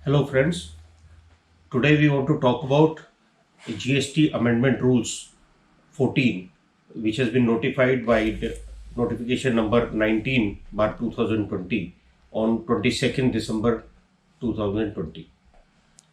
Hello friends, today we want to talk about GST Amendment Rules 14 which has been notified by the notification number 19 bar 2020 on 22nd December 2020.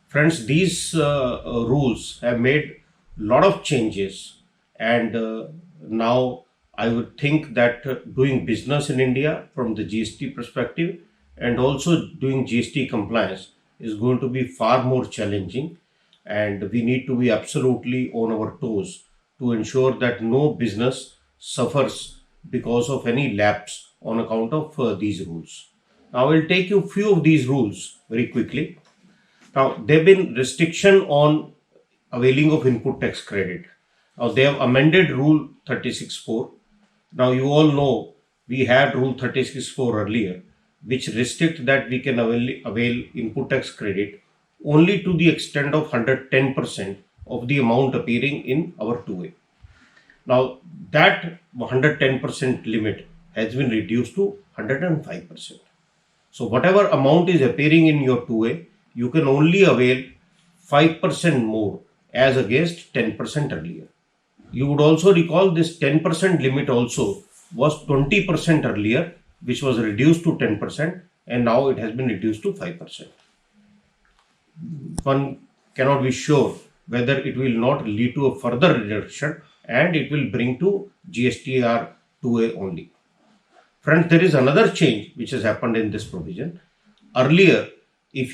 Friends, these rules have made lot of changes and now I would think that doing business in India from the GST perspective and also doing GST compliance is going to be far more challenging, and we need to be absolutely on our toes to ensure that no business suffers because of any lapse on account of these rules. Now, I will take you few of these rules very quickly. Now, there have been restriction on availing of input tax credit. Now, they have amended Rule 36.4. Now, you all know we had Rule 36.4 earlier, which restrict that we can avail input tax credit only to the extent of 110% of the amount appearing in our 2A. Now, that 110% limit has been reduced to 105%. So, whatever amount is appearing in your 2A, you can only avail 5% more as against 10% earlier. You would also recall this 10% limit also was 20% earlier, which was reduced to 10%, and now it has been reduced to 5%. One cannot be sure whether it will not lead to a further reduction and it will bring to GSTR 2A only. Friends, there is another change which has happened in this provision. Earlier, if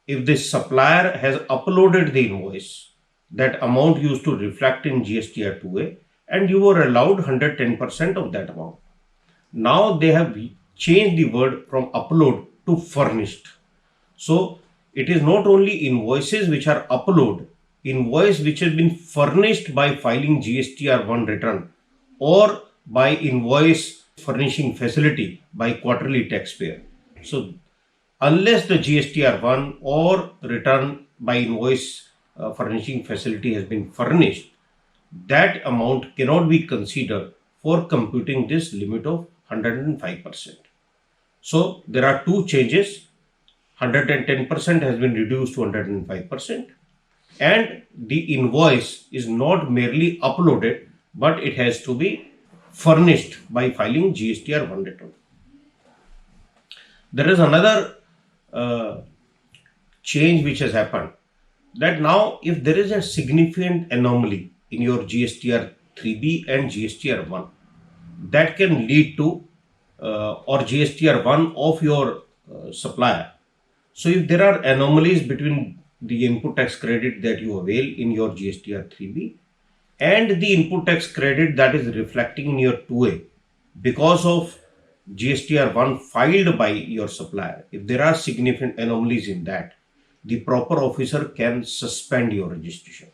the supplier has uploaded the invoice, that amount used to reflect in GSTR 2A and you were allowed 110% of that amount. Now they have changed the word from upload to furnished. So it is not only invoices which are upload, invoice which has been furnished by filing GSTR 1 return or by invoice furnishing facility by quarterly taxpayer. So unless the GSTR 1 or return by invoice furnishing facility has been furnished, that amount cannot be considered for computing this limit of 105%. So there are two changes. 110% has been reduced to 105%, and the invoice is not merely uploaded, but it has to be furnished by filing GSTR 1 return. There is another change which has happened, that now if there is a significant anomaly in your GSTR 3B and GSTR 1, that can lead to or GSTR 1 of your supplier. So if there are anomalies between the input tax credit that you avail in your GSTR 3B and the input tax credit that is reflecting in your 2A because of GSTR 1 filed by your supplier, if there are significant anomalies in that, the proper officer can suspend your registration.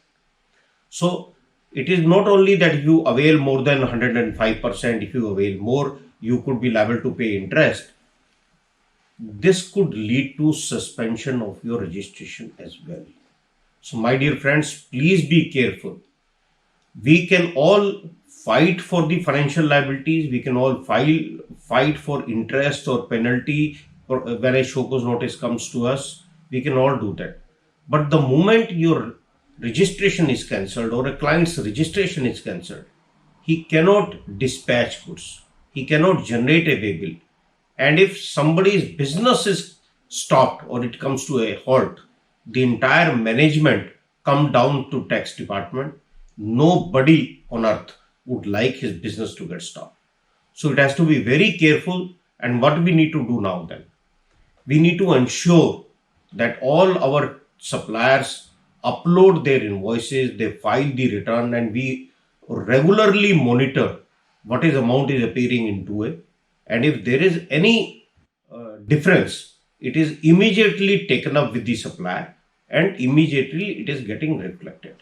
So it is not only that if you avail more than 105%, if you avail more, you could be liable to pay interest. This could lead to suspension of your registration as well. So my dear friends, please be careful. We can all fight for the financial liabilities. We can all fight for interest or penalty or when a show cause notice comes to us. We can all do that. But the moment your registration is cancelled or a client's registration is cancelled, he cannot dispatch goods. He cannot generate a way bill. And if somebody's business is stopped or it comes to a halt, the entire management come down to tax department. Nobody on earth would like his business to get stopped. So it has to be very careful. And what we need to do now then? We need to ensure that all our suppliers upload their invoices, they file the return, and we regularly monitor what is amount is appearing in 2A. And if there is any difference, it is immediately taken up with the supplier and immediately it is getting reflected.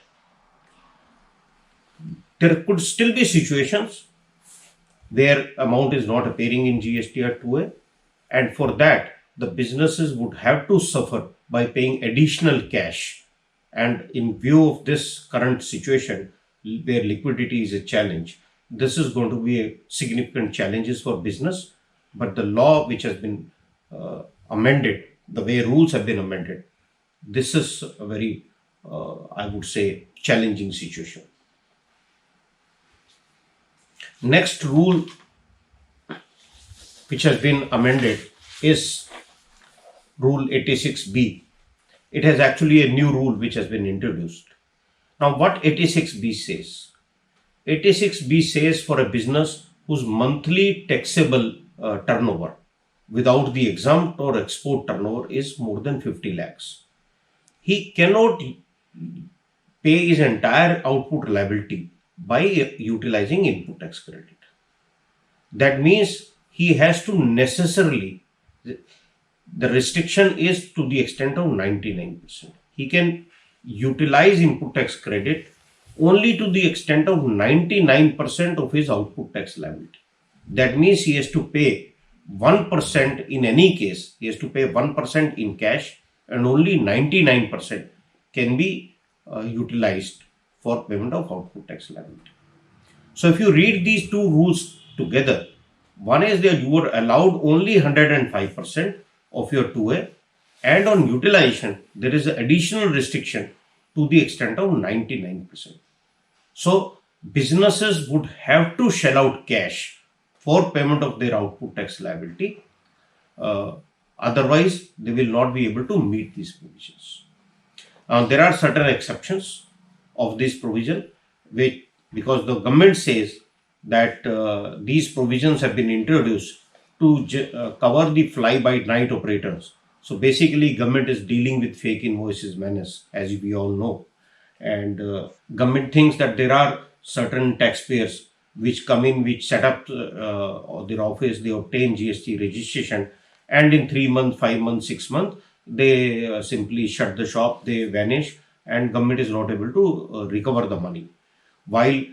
There could still be situations where amount is not appearing in GSTR 2A, and for that the businesses would have to suffer by paying additional cash. And in view of this current situation where liquidity is a challenge, this is going to be a significant challenges for business. But the law which has been amended the way rules have been amended, this is a very, I would say, challenging situation. Next rule which has been amended is Rule 86B. It has actually a new rule which has been introduced. Now, what 86B says? 86B says for a business whose monthly taxable turnover without the exempt or export turnover is more than 50 lakhs, he cannot pay his entire output liability by utilizing input tax credit. That means he has to necessarily, the restriction is to the extent of 99%. He can utilize input tax credit only to the extent of 99% of his output tax liability. That means he has to pay 1% in any case, he has to pay 1% in cash, and only 99% can be utilized for payment of output tax liability. So if you read these two rules together, one is that you are allowed only 105% of your 2A, and on utilization there is an additional restriction to the extent of 99%. So businesses would have to shell out cash for payment of their output tax liability. Otherwise, they will not be able to meet these provisions. There are certain exceptions of this provision, which, because the government says that these provisions have been introduced to cover the fly-by-night operators. So basically, government is dealing with fake invoices menace, as we all know. And government thinks that there are certain taxpayers which come in, which set up their office, they obtain GST registration, and in 3 months, 5 months, 6 months, they simply shut the shop, they vanish, and government is not able to recover the money. While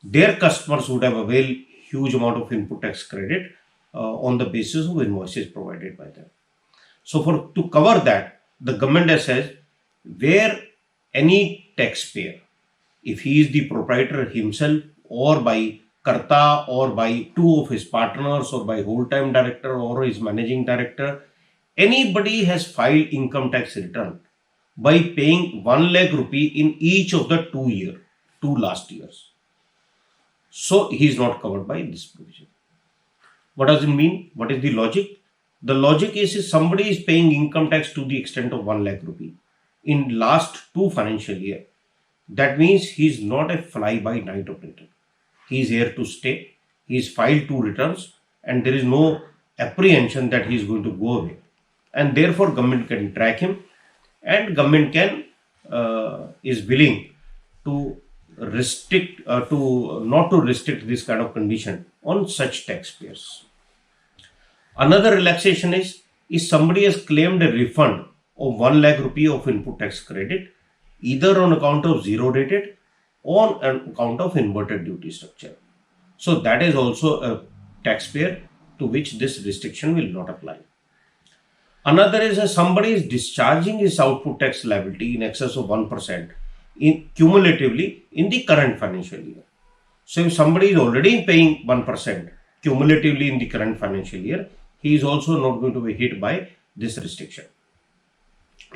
their customers would have availed huge amount of input tax credit on the basis of invoices provided by them. So to cover that, the government has said, where any taxpayer, if he is the proprietor himself or by Karta or by two of his partners or by whole-time director or his managing director, anybody has filed income tax return by paying 1 lakh rupee in each of the 2 last years. So he is not covered by this provision. What does it mean? What is the logic? The logic is if somebody is paying income tax to the extent of 1 lakh rupee in last 2 financial year, that means he is not a fly-by-night operator. He is here to stay. He is filed 2 returns, and there is no apprehension that he is going to go away. And therefore, government can track him, and government can is willing to restrict not to restrict this kind of condition on such taxpayers. Another relaxation is somebody has claimed a refund of 1 lakh rupee of input tax credit, either on account of zero rated or on account of inverted duty structure. So that is also a taxpayer to which this restriction will not apply. Another is somebody is discharging his output tax liability in excess of 1% cumulatively in the current financial year. So if somebody is already paying 1% cumulatively in the current financial year, he is also not going to be hit by this restriction.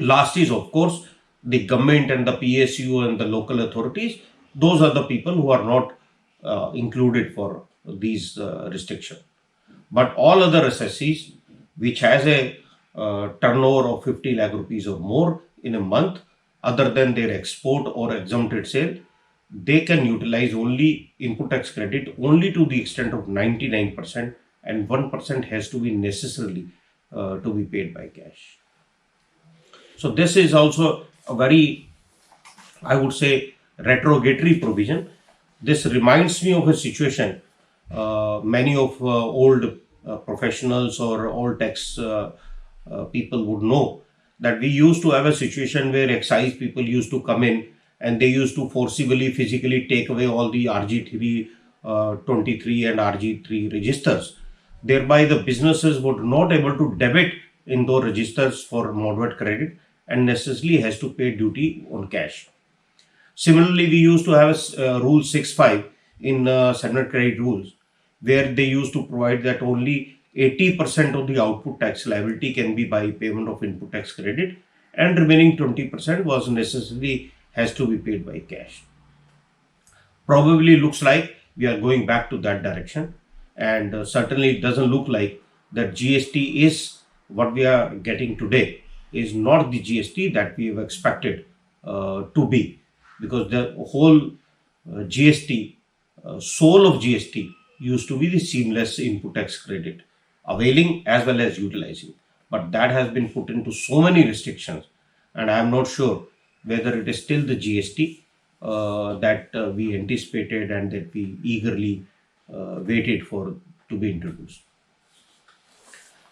Last is, of course, the government and the PSU and the local authorities. Those are the people who are not included for these restrictions. But all other assessees which has a turnover of 50 lakh rupees or more in a month, other than their export or exempted sale, they can utilize only input tax credit only to the extent of 99%, and 1% has to be necessarily to be paid by cash. So this is also a very, I would say, retrogatory provision. This reminds me of a situation many of old professionals or old tax people would know, that we used to have a situation where excise people used to come in and they used to forcibly physically take away all the RG3 23 and RG3 registers. Thereby the businesses were not able to debit in those registers for moderate credit and necessarily has to pay duty on cash. Similarly, we used to have a rule 6.5 in Senate credit rules, where they used to provide that only 80% of the output tax liability can be by payment of input tax credit, and remaining 20% was necessarily has to be paid by cash. Probably looks like we are going back to that direction, and certainly it doesn't look like that GST is what we are getting today is not the GST that we have expected to be, because the whole GST, soul of GST used to be the seamless input tax credit, availing as well as utilizing. But that has been put into so many restrictions, and I am not sure whether it is still the GST that we anticipated and that we eagerly waited for to be introduced.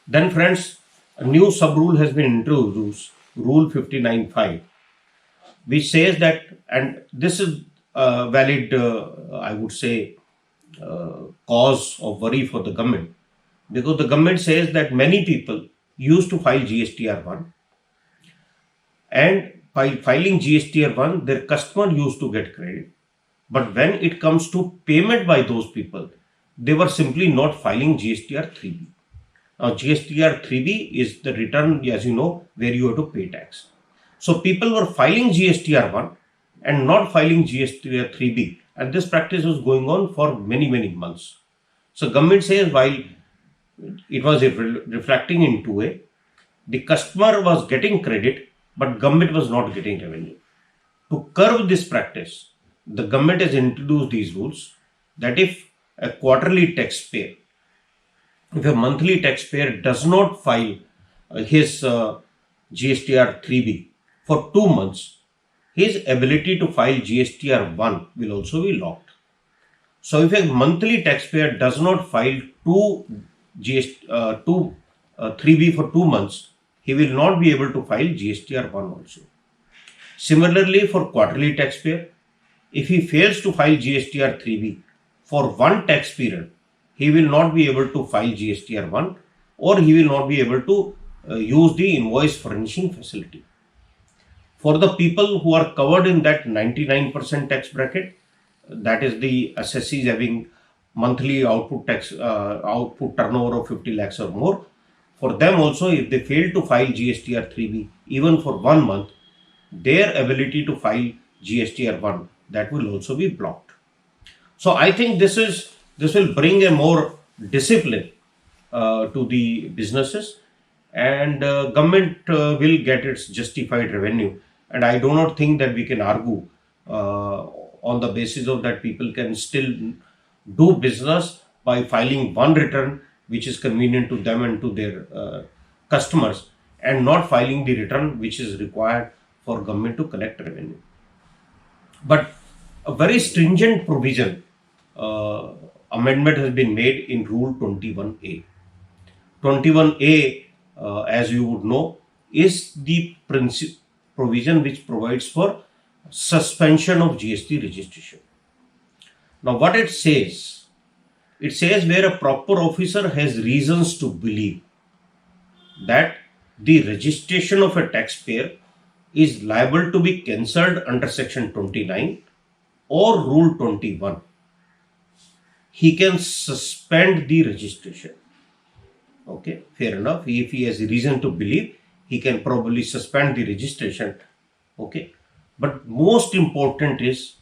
Then, friends, a new sub rule has been introduced, Rule 59.5, which says that, and this is a valid, I would say, cause of worry for the government, because the government says that many people used to file GSTR1, and by filing GSTR1, their customer used to get credit. But when it comes to payment by those people, they were simply not filing GSTR3B. Now, GSTR3B is the return, as you know, where you have to pay tax. So people were filing GSTR1 and not filing GSTR3B, and this practice was going on for many months. So government says while it was reflecting in two way, the customer was getting credit, but government was not getting revenue. To curb this practice, the government has introduced these rules that if a quarterly taxpayer, if a monthly taxpayer does not file his GSTR 3B for 2 months, his ability to file GSTR 1 will also be locked. So if a monthly taxpayer does not file 3B for 2 months, he will not be able to file GSTR 1 also. Similarly, for quarterly taxpayer, if he fails to file GSTR 3B for one tax period, he will not be able to file GSTR 1, or he will not be able to use the invoice furnishing facility. For the people who are covered in that 99% tax bracket, that is the assessees having monthly output tax output turnover of 50 lakhs or more, for them also, if they fail to file GSTR 3B even for 1 month, their ability to file GSTR 1, that will also be blocked. So I think this will bring a more discipline to the businesses, and government will get its justified revenue. And I do not think that we can argue on the basis of that people can still do business by filing one return which is convenient to them and to their customers, and not filing the return which is required for government to collect revenue. But a very stringent provision amendment has been made in Rule 21A. 21A, as you would know, is the provision which provides for suspension of GST registration. Now, what it says where a proper officer has reasons to believe that the registration of a taxpayer is liable to be cancelled under Section 29 or Rule 21, he can suspend the registration. Okay, fair enough. If he has a reason to believe, he can probably suspend the registration. Okay, but most important is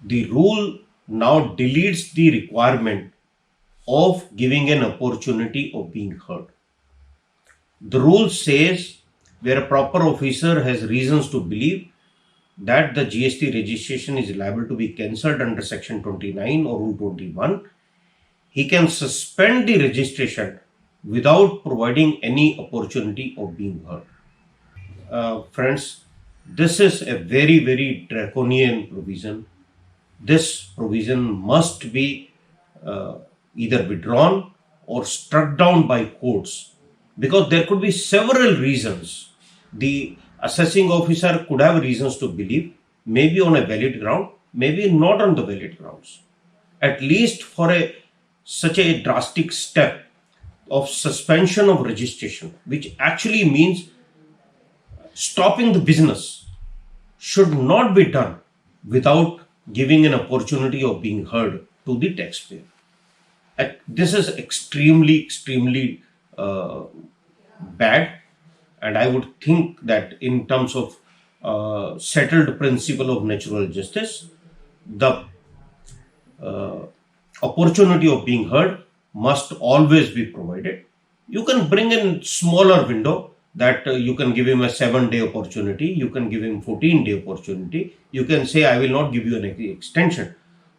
the rule now deletes the requirement of giving an opportunity of being heard. The rule says where a proper officer has reasons to believe that the GST registration is liable to be cancelled under Section 29 or Rule 21, he can suspend the registration without providing any opportunity of being heard. Friends, this is a very draconian provision. This provision must be either withdrawn or struck down by courts, because there could be several reasons. The assessing officer could have reasons to believe, maybe on a valid ground, maybe not on the valid grounds. At least for such a drastic step of suspension of registration, which actually means stopping the business, should not be done without giving an opportunity of being heard to the taxpayer. This is extremely uh, bad, and I would think that in terms of settled principle of natural justice, the uh, opportunity of being heard must always be provided. You can bring in smaller window that you can give him a 7-day opportunity, you can give him 14-day opportunity, you can say I will not give you an extension.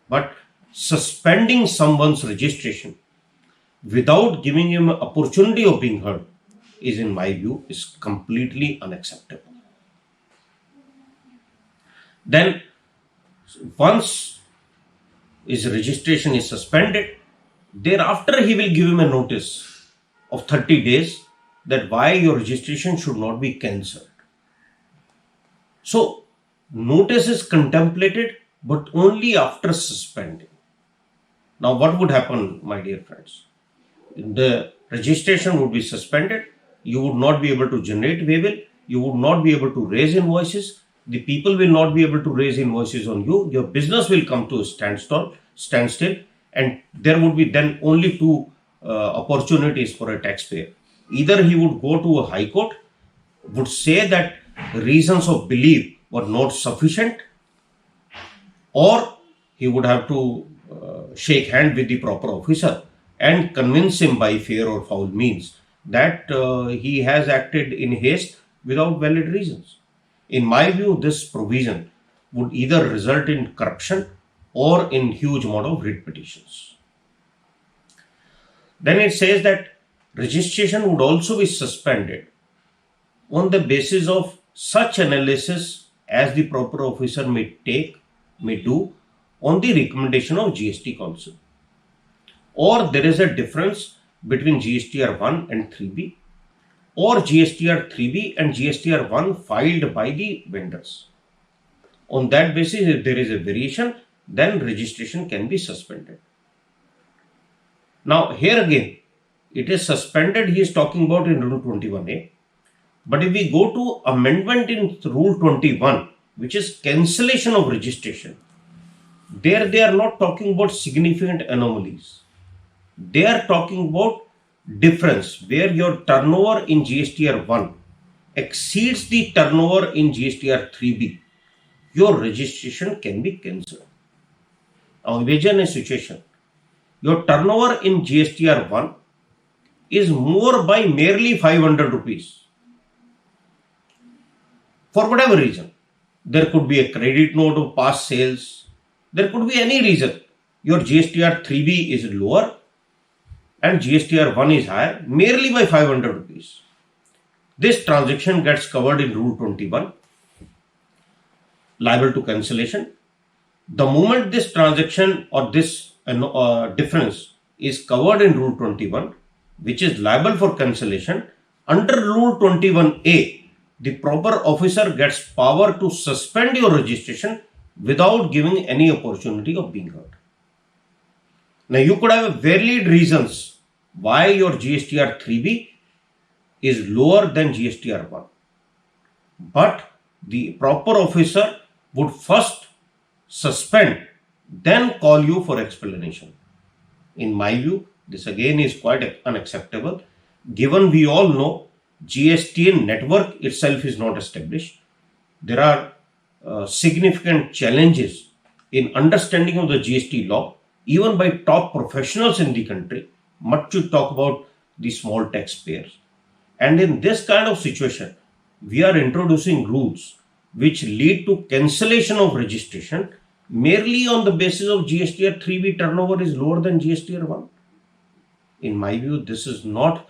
But suspending someone's registration without giving him an opportunity of being heard is, in my view, is completely unacceptable. Then once his registration is suspended, thereafter he will give him a notice of 30 days that why your registration should not be cancelled. So notice is contemplated, but only after suspending. Now what would happen, my dear friends? The registration would be suspended, you would not be able to generate waybill, you would not be able to raise invoices, the people will not be able to raise invoices on you, your business will come to a standstill, and there would be then only two opportunities for a taxpayer. Either he would go to a high court, would say that reasons of belief were not sufficient, or he would have to shake hand with the proper officer and convince him by fair or foul means that he has acted in haste without valid reasons. In my view, this provision would either result in corruption or in huge amount of writ petitions. Then it says that registration would also be suspended on the basis of such analysis as the proper officer may do on the recommendation of GST Council. Or there is a difference between GSTR 1 and 3B, or GSTR 3B and GSTR 1 filed by the vendors. On that basis, if there is a variation, then registration can be suspended. Now here again, it is suspended, he is talking about in Rule 21A. But if we go to amendment in Rule 21, which is cancellation of registration, there they are not talking about significant anomalies. They are talking about difference where your turnover in GSTR 1 exceeds the turnover in GSTR 3B. Your registration can be cancelled. Now imagine a situation. Your turnover in GSTR 1 is more by merely 500 rupees. For whatever reason, there could be a credit note of past sales, there could be any reason. Your GSTR 3B is lower and GSTR 1 is higher, merely by 500 rupees. This transaction gets covered in Rule 21, liable to cancellation. The moment this transaction or this difference is covered in Rule 21, which is liable for cancellation, under Rule 21A, the proper officer gets power to suspend your registration without giving any opportunity of being heard. Now you could have valid reasons why your GSTR 3B is lower than GSTR 1. But the proper officer would first suspend, then call you for explanation. In my view, this again is quite unacceptable, given we all know GSTN network itself is not established. There are significant challenges in understanding of the GST law, even by top professionals in the country, much to talk about the small taxpayers. And in this kind of situation, we are introducing rules which lead to cancellation of registration merely on the basis of GSTR 3B turnover is lower than GSTR 1. In my view, this is not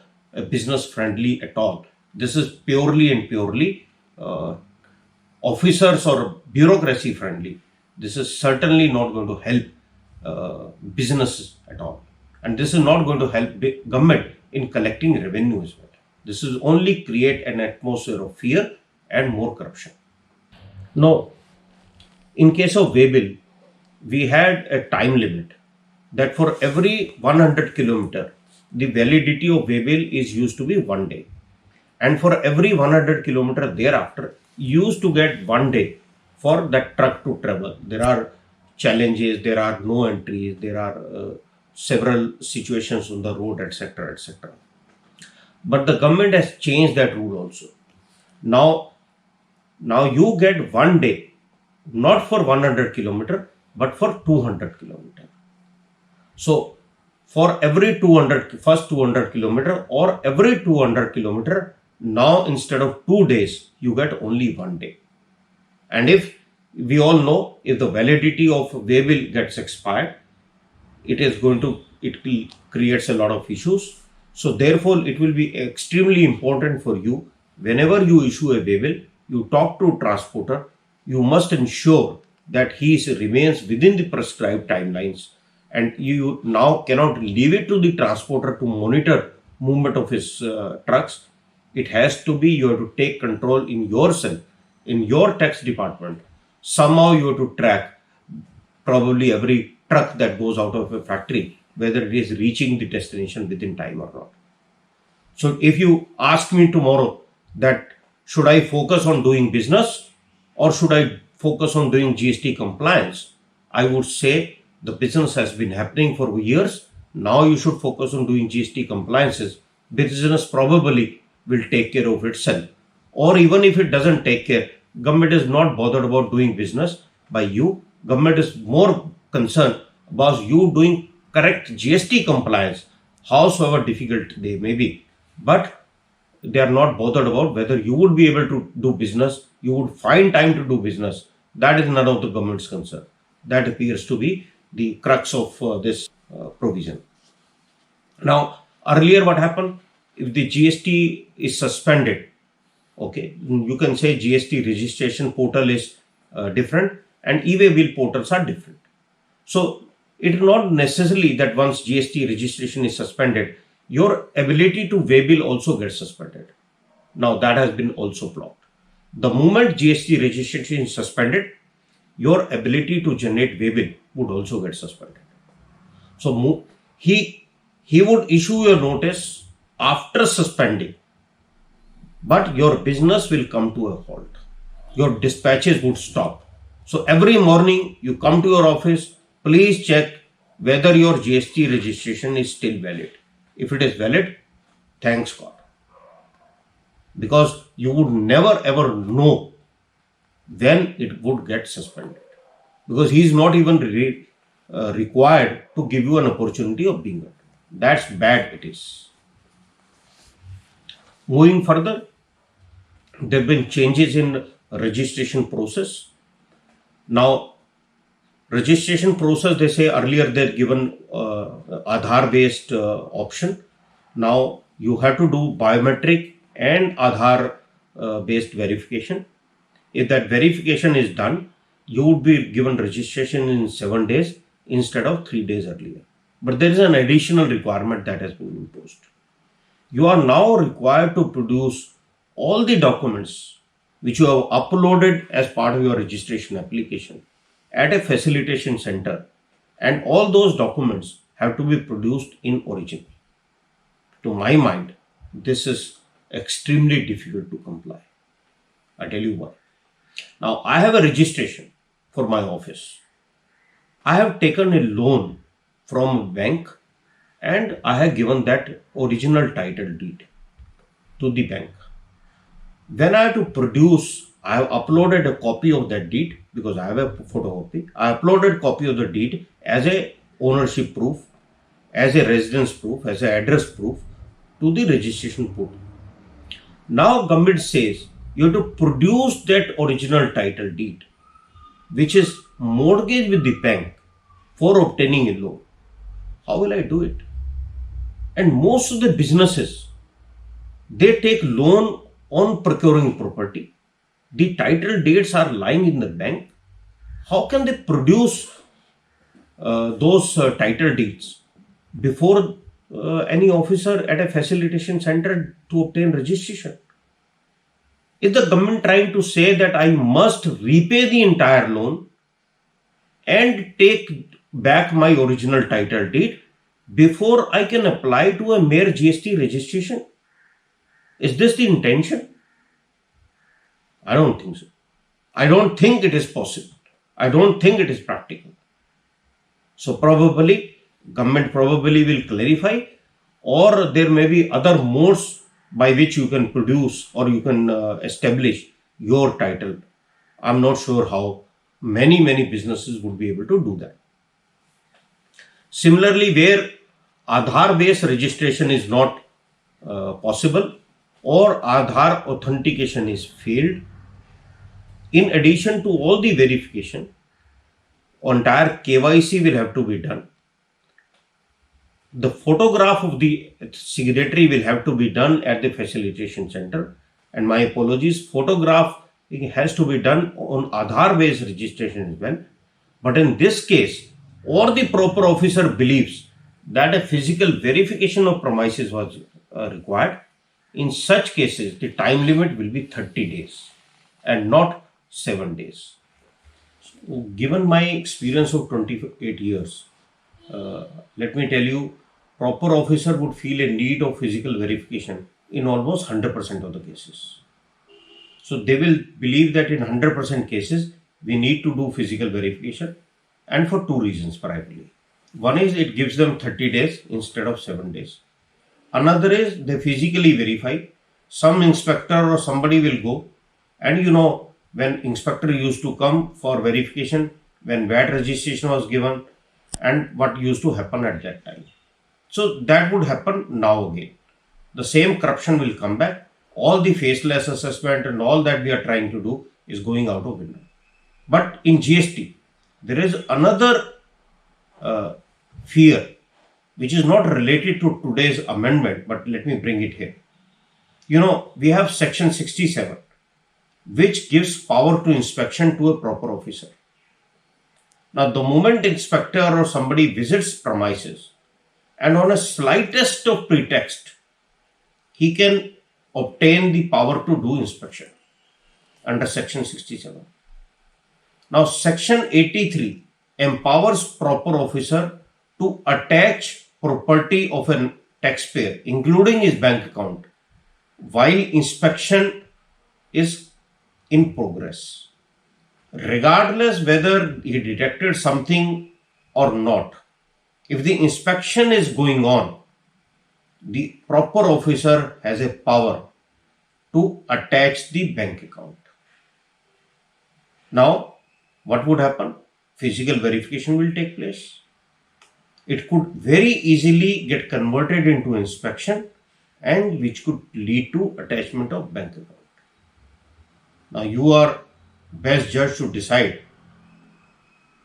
business friendly at all. This is purely and purely officers or bureaucracy friendly. This is certainly not going to help businesses at all. And this is not going to help government in collecting revenue as well. This is only create an atmosphere of fear and more corruption. Now, in case of waybill, we had a time limit that for every 100 kilometer, the validity of waybill is used to be 1 day. And for every 100 kilometer thereafter, used to get 1 day for that truck to travel. There are challenges, there are no entries, there are several situations on the road, etc., etc. But the government has changed that rule also. Now, now you get 1 day, not for 100 kilometer, but for 200 kilometer. So for every 200, first 200 kilometer or every 200 kilometer, now instead of 2 days, you get only 1 day. And if we all know, if the validity of waybill gets expired, it will creates a lot of issues. So therefore, it will be extremely important for you, whenever you issue a waybill, you talk to transporter, you must ensure that remains within the prescribed timelines, and you now cannot leave it to the transporter to monitor movement of his trucks. It has to be, you have to take control in yourself, in your tax department. Somehow you have to track probably every truck that goes out of a factory, whether it is reaching the destination within time or not. So if you ask me tomorrow that should I focus on doing business or should I focus on doing GST compliance, I would say the business has been happening for years. Now you should focus on doing GST compliances. Business probably will take care of itself. Or even if it doesn't take care, government is not bothered about doing business by you. Government is more concerned about you doing correct GST compliance, howsoever difficult they may be. But they are not bothered about whether you would be able to do business, you would find time to do business. That is none of the government's concern. That appears to be the crux of this provision. Now, earlier what happened? If the GST is suspended, okay, you can say GST registration portal is different and e-waybill portals are different. So it is not necessarily that once GST registration is suspended, your ability to waybill also gets suspended. Now that has been also blocked. The moment GST registration is suspended, your ability to generate waybill would also get suspended. So he would issue your notice after suspending, but your business will come to a halt. Your dispatches would stop. So every morning you come to your office, please check whether your GST registration is still valid. If it is valid, thanks God. Because you would never ever know when it would get suspended. Because he is not even required to give you an opportunity of being it. That's bad it is. Moving further, there have been changes in registration process. Now, registration process, they say earlier they're given Aadhaar based option. Now you have to do biometric and Aadhaar based verification. If that verification is done, you would be given registration in 7 days instead of 3 days earlier. But there is an additional requirement that has been imposed. You are now required to produce all the documents which you have uploaded as part of your registration application at a facilitation center, and all those documents have to be produced in original. To my mind, this is extremely difficult to comply. I tell you why. Now, I have a registration for my office. I have taken a loan from a bank and I have given that original title deed to the bank. When I have to produce, I have uploaded a copy of that deed because I have a photocopy. I uploaded a copy of the deed as a ownership proof, as a residence proof, as an address proof to the registration portal. Now government says you have to produce that original title deed, which is mortgaged with the bank for obtaining a loan. How will I do it? And most of the businesses, they take loan on procuring property. The title deeds are lying in the bank. How can they produce those title deeds before any officer at a facilitation center to obtain registration? Is the government trying to say that I must repay the entire loan and take back my original title deed before I can apply to a mere GST registration? Is this the intention? I don't think so. I don't think it is possible. I don't think it is practical. So probably Government probably will clarify, or there may be other modes by which you can produce or you can establish your title. I'm not sure how many businesses would be able to do that. Similarly, where Aadhaar based registration is not possible or Aadhaar authentication is failed, in addition to all the verification, entire KYC will have to be done. The photograph of the signatory will have to be done at the facilitation center. And my apologies, photograph has to be done on Aadhaar based registration as well. But in this case, or the proper officer believes that a physical verification of premises was required, in such cases, the time limit will be 30 days and not 7 days. So, given my experience of 28 years, let me tell you, proper officer would feel a need of physical verification in almost 100% of the cases. So they will believe that in 100% cases, we need to do physical verification, and for two reasons primarily. One is it gives them 30 days instead of 7 days. Another is they physically verify. Some inspector or somebody will go, and when inspector used to come for verification, when VAT registration was given, and what used to happen at that time. So that would happen now again. The same corruption will come back. All the faceless assessment and all that we are trying to do is going out of window. But in GST, there is another fear which is not related to today's amendment, but let me bring it here. We have section 67, which gives power to inspection to a proper officer. Now, the moment inspector or somebody visits premises, and on a slightest of pretext, he can obtain the power to do inspection under section 67. Now, section 83 empowers proper officer to attach property of a taxpayer, including his bank account, while inspection is in progress, regardless whether he detected something or not. If the inspection is going on, the proper officer has a power to attach the bank account. Now, what would happen? Physical verification will take place. It could very easily get converted into inspection, and which could lead to attachment of bank account. Now, you are best judge to decide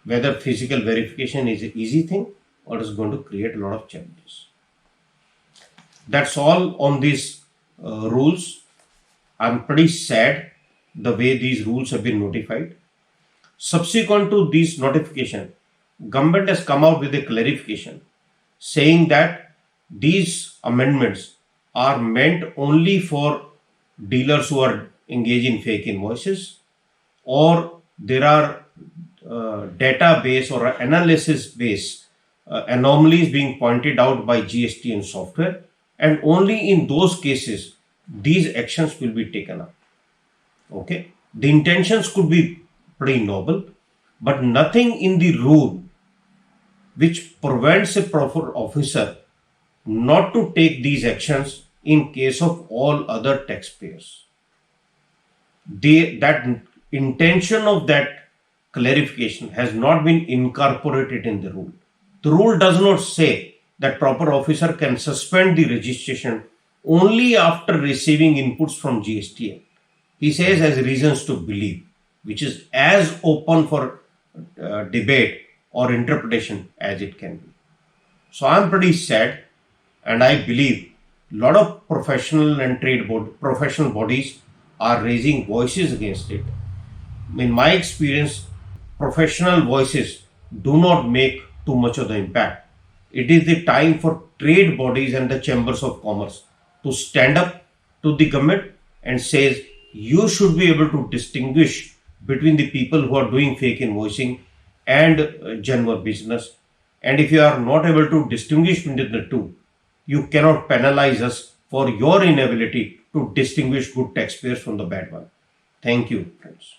whether physical verification is an easy thing or is going to create a lot of challenges. That's all on these rules. I'm pretty sad the way these rules have been notified. Subsequent to this notification, government has come out with a clarification saying that these amendments are meant only for dealers who are engaged in fake invoices, or there are database or analysis based anomalies being pointed out by GST and software, and only in those cases these actions will be taken up. Okay, the intentions could be pretty noble, but nothing in the rule which prevents a proper officer not to take these actions in case of all other taxpayers. That intention of that clarification has not been incorporated in the rule. The rule does not say that proper officer can suspend the registration only after receiving inputs from GSTN. He says as reasons to believe, which is as open for debate or interpretation as it can be. So I'm pretty sad, and I believe a lot of professional and professional bodies are raising voices against it. In my experience, professional voices do not make too much of the impact. It is the time for trade bodies and the chambers of commerce to stand up to the government and says you should be able to distinguish between the people who are doing fake invoicing and genuine business. And if you are not able to distinguish between the two, you cannot penalize us for your inability to distinguish good taxpayers from the bad one. Thank you, friends.